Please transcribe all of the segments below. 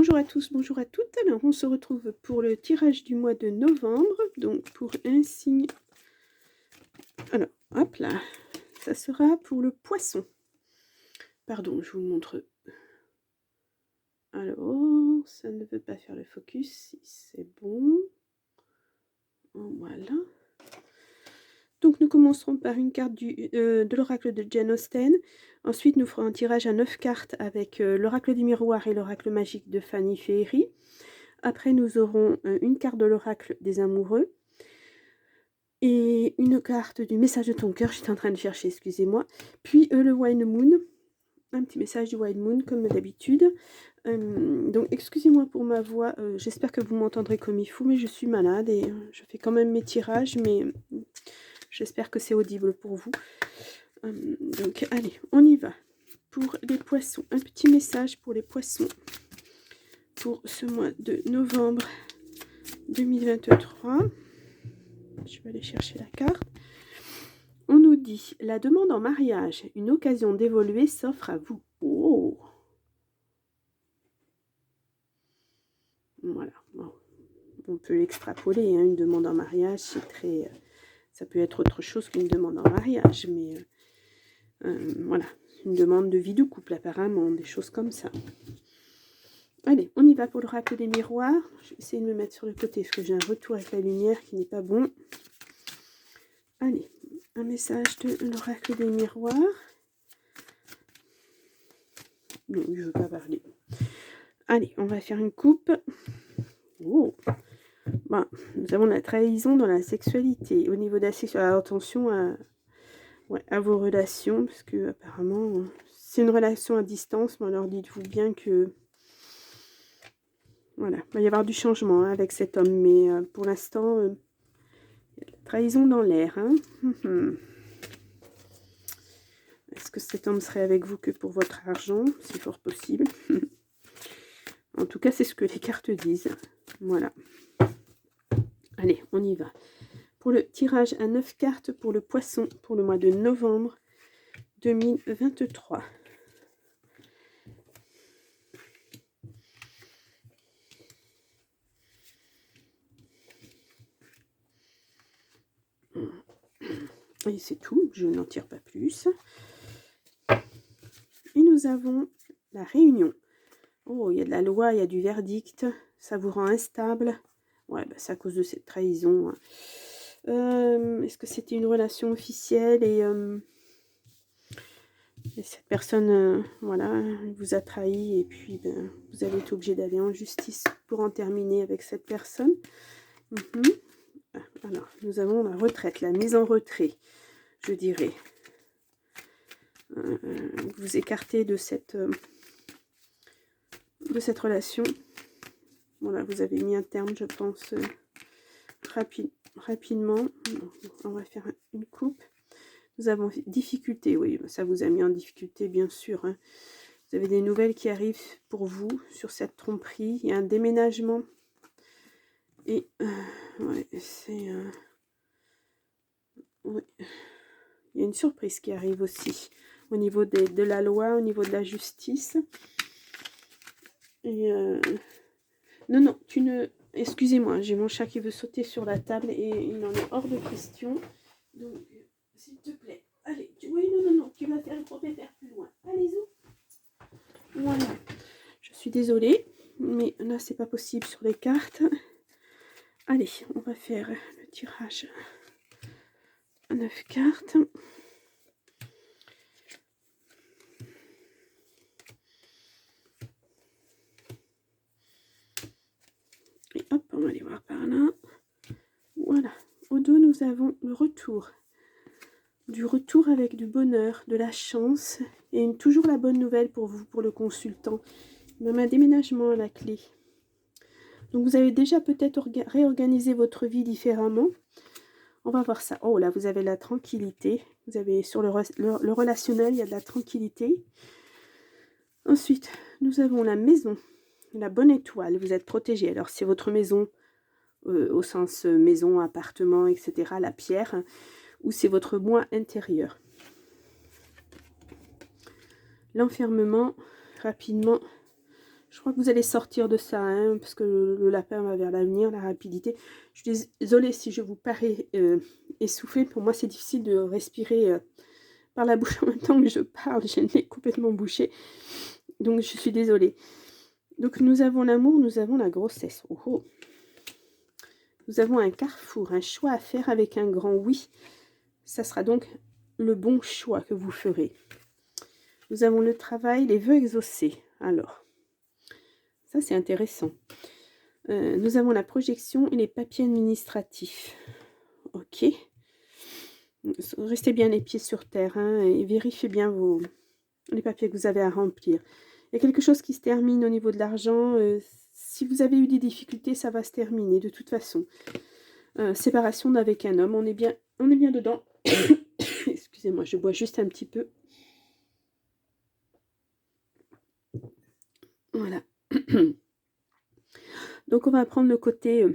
bonjour à tous, bonjour à toutes. Alors, on se retrouve pour le tirage du mois de novembre. Donc, pour un signe... Alors, hop là. Ça sera pour le poisson. Pardon, je vous montre. Alors, ça ne veut pas faire le focus. Si c'est bon. Voilà. Donc, nous commencerons par une carte de l'oracle de Jane Austen. Ensuite, nous ferons un tirage à 9 cartes avec l'oracle du miroir et l'oracle magique de Fanny Ferry. Après, nous aurons une carte de l'oracle des amoureux et une carte du message de ton cœur. J'étais en train de chercher, excusez-moi. Puis le Wild Moon, un petit message du Wild Moon comme d'habitude. Donc, excusez-moi pour ma voix. J'espère que vous m'entendrez comme il faut, mais je suis malade et je fais quand même mes tirages, mais j'espère que c'est audible pour vous. Donc, allez, on y va. Pour les poissons, un petit message pour les poissons pour ce mois de novembre 2023. Je vais aller chercher la carte. On nous dit, la demande en mariage, une occasion d'évoluer s'offre à vous. Oh. Voilà. Bon. On peut l'extrapoler, hein, une demande en mariage, c'est très... ça peut être autre chose qu'une demande en mariage, mais voilà. Une demande de vie de couple, apparemment, des choses comme ça. Allez, on y va pour l'oracle des miroirs. Je vais essayer de me mettre sur le côté, parce que j'ai un retour avec la lumière qui n'est pas bon. Allez, un message de l'oracle des miroirs. Non, je ne veux pas parler. Allez, on va faire une coupe. Oh. Bon, nous avons la trahison dans la sexualité. Au niveau de la sexualité, attention à vos relations, parce que apparemment, c'est une relation à distance. Mais alors, dites-vous bien que... Voilà, il va y avoir du changement hein, avec cet homme. Mais pour l'instant, trahison dans l'air. Hein. Est-ce que cet homme serait avec vous que pour votre argent? C'est fort possible. En tout cas, c'est ce que les cartes disent. Voilà. Allez, on y va. Pour le tirage à 9 cartes pour le poisson pour le mois de novembre 2023. Et c'est tout, je n'en tire pas plus. Et nous avons la réunion. Oh, il y a de la loi, il y a du verdict. Ça vous rend instable. Ouais, bah, c'est à cause de cette trahison. Est-ce que c'était une relation officielle et cette personne, voilà, vous a trahi et puis ben, vous avez été obligé d'aller en justice pour en terminer avec cette personne. Alors, nous avons la retraite, la mise en retrait, je dirais. Vous écartez de cette relation. Voilà, vous avez mis un terme, je pense, rapidement. On va faire une coupe. Nous avons difficulté, oui, ça vous a mis en difficulté, bien sûr. Hein. Vous avez des nouvelles qui arrivent pour vous sur cette tromperie. Il y a un déménagement. Et, ouais, c'est... ouais. Il y a une surprise qui arrive aussi au niveau de la loi, au niveau de la justice. Et non, non, tu ne... Excusez-moi, j'ai mon chat qui veut sauter sur la table et il en est hors de question. Donc, s'il te plaît, allez. Oui, non, non, non, tu vas faire le propriétaire plus loin. Allez-y. Voilà. Je suis désolée, mais là, c'est pas possible sur les cartes. Allez, on va faire le tirage à 9 cartes. Et hop, on va aller voir par là. Voilà. Au dos, nous avons le retour. Du retour avec du bonheur, de la chance et toujours la bonne nouvelle pour vous, pour le consultant. Même un déménagement à la clé. Donc, vous avez déjà peut-être réorganisé votre vie différemment. On va voir ça. Oh, là, vous avez la tranquillité. Vous avez sur le relationnel, il y a de la tranquillité. Ensuite, nous avons la maison. La bonne étoile. Vous êtes protégé. Alors, c'est votre maison, au sens maison, appartement, etc. La pierre. Ou c'est votre moi intérieur. L'enfermement, rapidement, Je crois que vous allez sortir de ça, hein, parce que le lapin va vers l'avenir, la rapidité. Je suis désolée si je vous parais essoufflée. Pour moi, c'est difficile de respirer par la bouche en même temps que je parle. J'ai le nez complètement bouché. Donc, je suis désolée. Donc, nous avons l'amour, nous avons la grossesse. Oh, oh. Nous avons un carrefour, un choix à faire avec un grand oui. Ça sera donc le bon choix que vous ferez. Nous avons le travail, les vœux exaucés. Alors, ça c'est intéressant. Nous avons la projection et les papiers administratifs. Ok. Restez bien les pieds sur terre, hein, et vérifiez bien les papiers que vous avez à remplir. Il y a quelque chose qui se termine au niveau de l'argent. Si vous avez eu des difficultés, ça va se terminer de toute façon. Séparation avec un homme, on est bien dedans. Excusez-moi, je bois juste un petit peu. Voilà. Donc on va prendre le côté,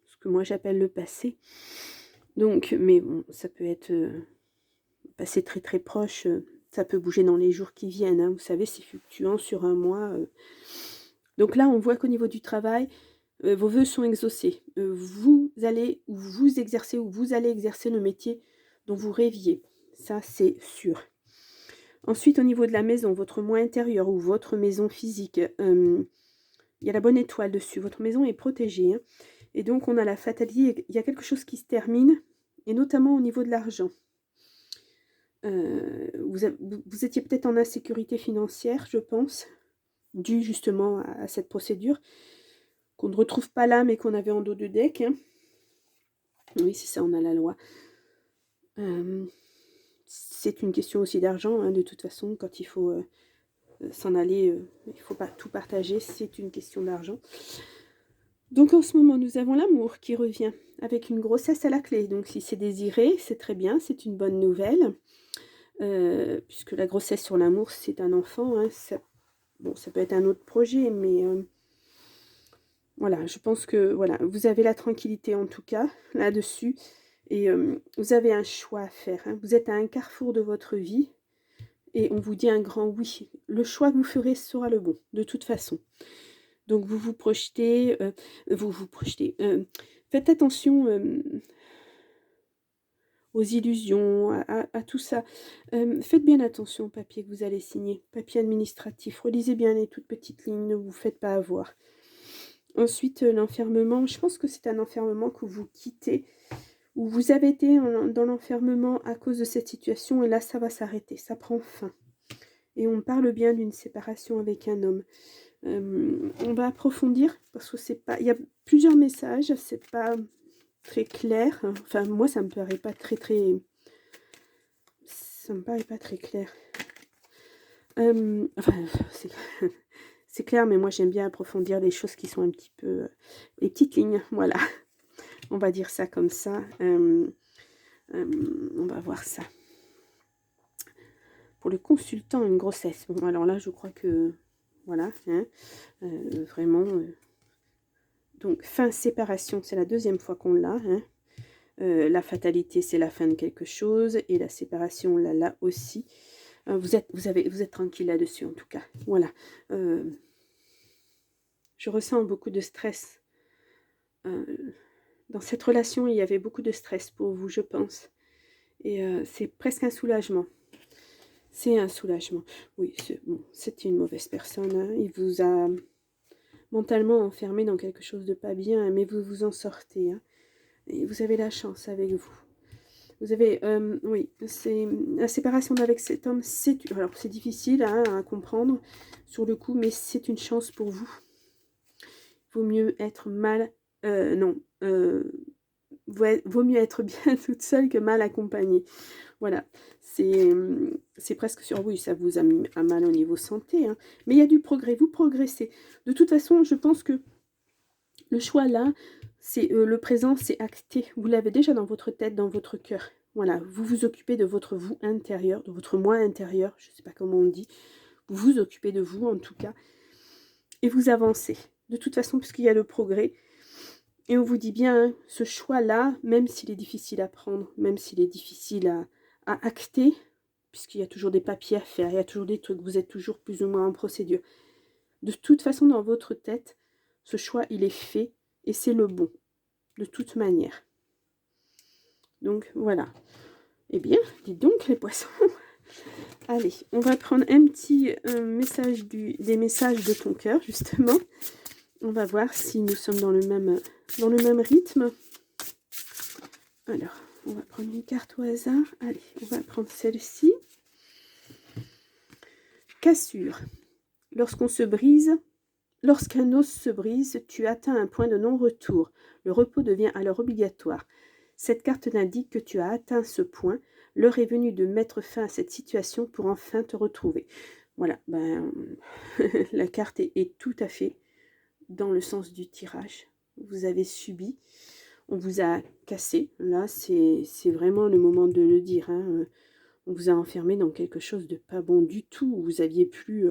ce que moi j'appelle le passé. Donc, mais bon, ça peut être passé très très proche, ça peut bouger dans les jours qui viennent, hein, vous savez, c'est fluctuant sur un mois. Donc là, on voit qu'au niveau du travail, vos vœux sont exaucés. Vous allez exercer le métier dont vous rêviez. Ça, c'est sûr. Ensuite, au niveau de la maison, votre moi intérieur ou votre maison physique, il y a la bonne étoile dessus. Votre maison est protégée, hein. Et donc, on a la fatalité. Il y a quelque chose qui se termine, et notamment au niveau de l'argent. Vous étiez peut-être en insécurité financière, je pense, dû justement à cette procédure, qu'on ne retrouve pas là, mais qu'on avait en dos de deck, hein. Oui, c'est ça, on a la loi. C'est une question aussi d'argent, hein, de toute façon, quand il faut s'en aller, il ne faut pas tout partager, c'est une question d'argent. Donc en ce moment, nous avons l'amour qui revient, avec une grossesse à la clé. Donc si c'est désiré, c'est très bien, c'est une bonne nouvelle. Puisque la grossesse sur l'amour, c'est un enfant, hein, ça peut être un autre projet, mais voilà, je pense que voilà, vous avez la tranquillité en tout cas là-dessus, et vous avez un choix à faire, hein. Vous êtes à un carrefour de votre vie, et on vous dit un grand oui. Le choix que vous ferez sera le bon, de toute façon. Donc vous vous projetez, faites attention aux illusions, à tout ça. Faites bien attention au papier que vous allez signer, papier administratif. Relisez bien les toutes petites lignes, ne vous faites pas avoir. Ensuite, l'enfermement, je pense que c'est un enfermement que vous quittez, ou vous avez été dans l'enfermement à cause de cette situation, et là, ça va s'arrêter, ça prend fin. Et on parle bien d'une séparation avec un homme. On va approfondir, parce que c'est pas... Il y a plusieurs messages, c'est pas très clair. Enfin, moi, ça me paraît pas très... Ça me paraît pas très clair. Enfin, c'est clair, mais moi, j'aime bien approfondir des choses qui sont un petit peu... les petites lignes, voilà. On va dire ça comme ça. On va voir ça. Pour le consultant, une grossesse. Bon, alors là, je crois que... Voilà, hein, vraiment... donc, fin séparation, c'est la deuxième fois qu'on l'a, hein. La fatalité, c'est la fin de quelque chose. Et la séparation, là aussi. Vous êtes tranquille là-dessus, en tout cas. Voilà. Je ressens beaucoup de stress. Dans cette relation, il y avait beaucoup de stress pour vous, je pense. Et c'est presque un soulagement. C'est un soulagement. Oui, c'est une mauvaise personne, hein. Il vous a mentalement enfermé dans quelque chose de pas bien, hein, mais vous vous en sortez, hein. Et vous avez la chance avec vous. Vous avez, oui, c'est la séparation d'avec cet homme, alors c'est difficile, hein, à comprendre sur le coup, mais c'est une chance pour vous. Il vaut mieux être mal, vaut mieux être bien toute seule que mal accompagnée. Voilà, c'est presque sûr, oui, ça vous a mis à mal au niveau santé, hein, mais il y a du progrès, vous progressez. De toute façon, je pense que le choix là, c'est le présent, c'est acté. Vous l'avez déjà dans votre tête, dans votre cœur. Voilà, vous vous occupez de votre vous intérieur, de votre moi intérieur, je ne sais pas comment on dit. Vous vous occupez de vous en tout cas, et vous avancez. De toute façon, puisqu'il y a le progrès, et on vous dit bien, hein, ce choix-là, même s'il est difficile à prendre, même s'il est difficile à acter, puisqu'il y a toujours des papiers à faire, il y a toujours des trucs, vous êtes toujours plus ou moins en procédure. De toute façon, dans votre tête, ce choix, il est fait et c'est le bon, de toute manière. Donc, voilà. Eh bien, dites donc, les poissons. Allez, on va prendre un petit message des messages de ton cœur, justement. On va voir si nous sommes dans le même rythme. Alors, on va prendre une carte au hasard. Allez, on va prendre celle-ci. Cassure. Lorsqu'un os se brise, tu atteins un point de non-retour. Le repos devient alors obligatoire. Cette carte n'indique que tu as atteint ce point. L'heure est venue de mettre fin à cette situation pour enfin te retrouver. Voilà, la carte est tout à fait dans le sens du tirage. Vous avez subi, on vous a cassé. Là, c'est vraiment le moment de le dire. Hein. On vous a enfermé dans quelque chose de pas bon du tout. Vous aviez plus...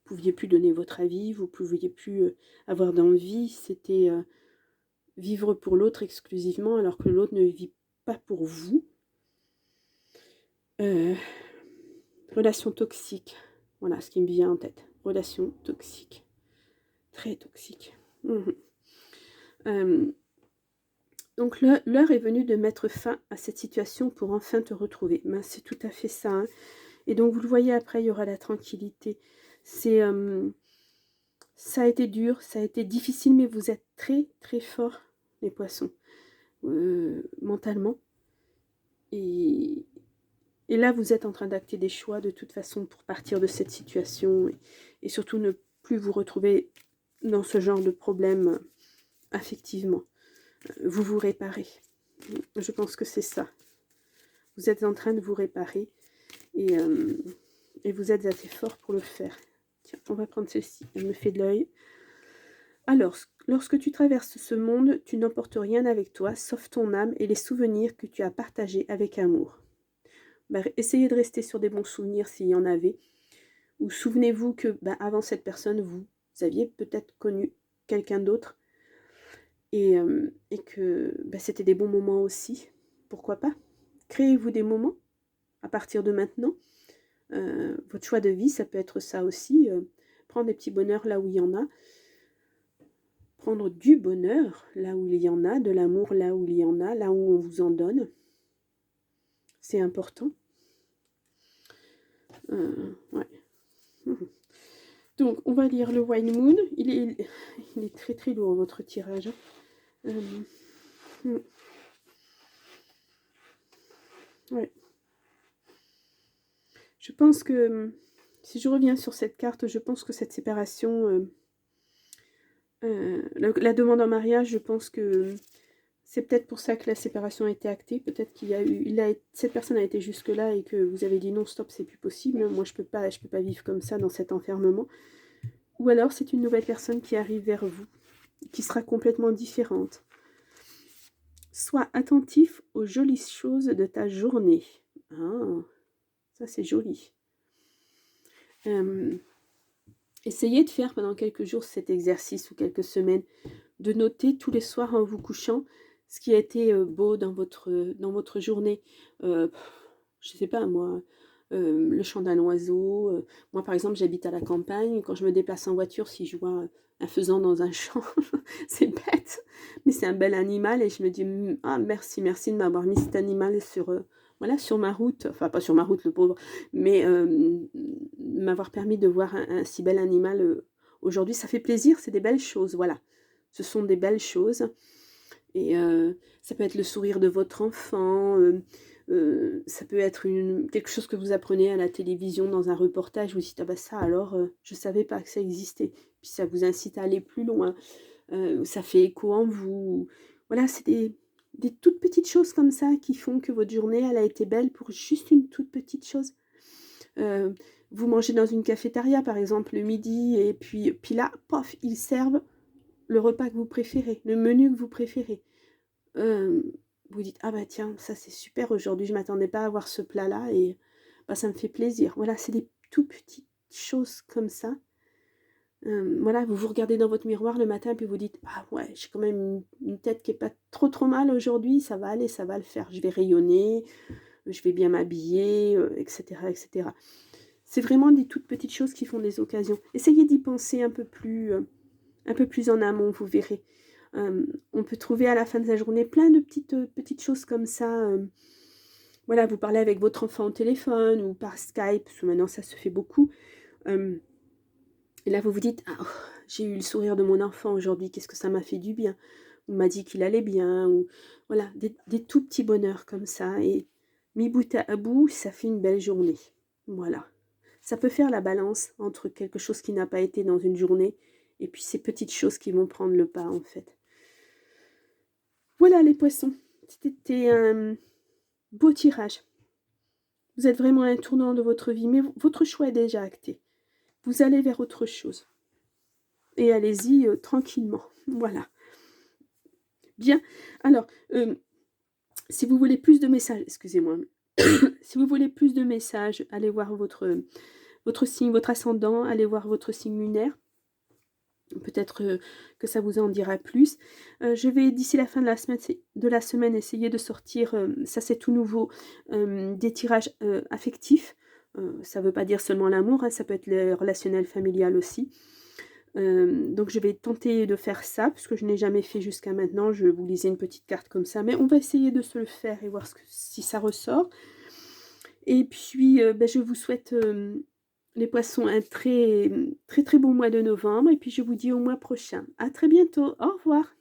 pouviez plus donner votre avis, vous pouviez plus avoir d'envie, c'était vivre pour l'autre exclusivement, alors que l'autre ne vit pas pour vous. Relation toxique, voilà ce qui me vient en tête. Relation toxique, très toxique. Donc l'heure est venue de mettre fin à cette situation pour enfin te retrouver. Ben, c'est tout à fait ça. Hein. Et donc vous le voyez après, il y aura la tranquillité. C'est... ça a été dur, ça a été difficile, mais vous êtes très très forts, les poissons, mentalement. Et là, vous êtes en train d'acter des choix de toute façon pour partir de cette situation et surtout ne plus vous retrouver dans ce genre de problème affectivement. Vous vous réparez. Je pense que c'est ça. Vous êtes en train de vous réparer et vous êtes assez fort pour le faire. Tiens, on va prendre ceci. Elle me fait de l'œil. Alors, lorsque tu traverses ce monde, tu n'emportes rien avec toi, sauf ton âme et les souvenirs que tu as partagés avec amour. Essayez de rester sur des bons souvenirs s'il y en avait. Ou souvenez-vous que avant cette personne, vous aviez peut-être connu quelqu'un d'autre et que c'était des bons moments aussi. Pourquoi pas? Créez-vous des moments à partir de maintenant. Votre choix de vie, ça peut être ça aussi. Prendre des petits bonheurs là où il y en a. Prendre du bonheur là où il y en a, de l'amour là où il y en a, là où on vous en donne. C'est important. Ouais. Donc, on va lire le Wine Moon. Il est très très lourd, votre tirage. Ouais. Je pense que, si je reviens sur cette carte, je pense que cette séparation, la demande en mariage, je pense que c'est peut-être pour ça que la séparation a été actée. Peut-être qu'il y a eu, cette personne a été jusque-là et que vous avez dit non, stop, c'est plus possible. Moi, je peux pas vivre comme ça dans cet enfermement. Ou alors, c'est une nouvelle personne qui arrive vers vous, qui sera complètement différente. Sois attentif aux jolies choses de ta journée. Ah, ça c'est joli. Essayez de faire pendant quelques jours cet exercice ou quelques semaines, de noter tous les soirs en vous couchant ce qui a été beau dans votre journée. Je ne sais pas moi, le chant d'un oiseau. Moi par exemple j'habite à la campagne, quand je me déplace en voiture, si je vois un faisan dans un champ, c'est bête, mais c'est un bel animal et je me dis ah merci de m'avoir mis cet animal sur ma route, enfin pas sur ma route le pauvre, mais m'avoir permis de voir un si bel animal aujourd'hui, ça fait plaisir, c'est des belles choses, voilà. Ce sont des belles choses et ça peut être le sourire de votre enfant, ça peut être quelque chose que vous apprenez à la télévision dans un reportage, vous dites ah bah ça alors je savais pas que ça existait, puis ça vous incite à aller plus loin, ça fait écho en vous, voilà, c'est des toutes petites choses comme ça qui font que votre journée elle a été belle pour juste une toute petite chose. Vous mangez dans une cafétéria par exemple le midi et puis là, pof, ils servent le repas que vous préférez, le menu que vous préférez. Vous dites ah bah tiens, ça c'est super, aujourd'hui je m'attendais pas à avoir ce plat là et ça me fait plaisir. Voilà, c'est des tout petites choses comme ça. Voilà, vous vous regardez dans votre miroir le matin puis vous dites ah ouais, j'ai quand même une tête qui est pas trop mal aujourd'hui, ça va aller, ça va le faire, je vais rayonner, je vais bien m'habiller, etc., etc. C'est vraiment des toutes petites choses qui font des occasions. Essayez d'y penser un peu plus en amont, vous verrez. On peut trouver à la fin de la journée plein de petites choses comme ça. Voilà, vous parlez avec votre enfant au téléphone ou par Skype, parce que maintenant ça se fait beaucoup. Et là, vous vous dites, ah, oh, j'ai eu le sourire de mon enfant aujourd'hui, qu'est-ce que ça m'a fait du bien. On m'a dit qu'il allait bien. Ou voilà, des tout petits bonheurs comme ça. Et mis bout à bout, ça fait une belle journée. Voilà. Ça peut faire la balance entre quelque chose qui n'a pas été dans une journée et puis ces petites choses qui vont prendre le pas, en fait. Voilà les poissons. C'était un beau tirage. Vous êtes vraiment à un tournant de votre vie, mais votre choix est déjà acté. Vous allez vers autre chose. Et allez-y tranquillement. Voilà. Bien. Alors, si vous voulez plus de messages, excusez-moi. Si vous voulez plus de messages, allez voir votre signe, votre ascendant, allez voir votre signe lunaire. Peut-être que ça vous en dira plus. Je vais, d'ici la fin de la semaine, essayer de sortir, ça c'est tout nouveau, des tirages affectifs. Ça ne veut pas dire seulement l'amour, hein, ça peut être le relationnel familial aussi. Donc je vais tenter de faire ça, puisque je n'ai jamais fait jusqu'à maintenant. Je vous lisais une petite carte comme ça, mais on va essayer de se le faire et voir si ça ressort. Et puis, je vous souhaite, les poissons, un très, très, très bon mois de novembre. Et puis, je vous dis au mois prochain. À très bientôt. Au revoir.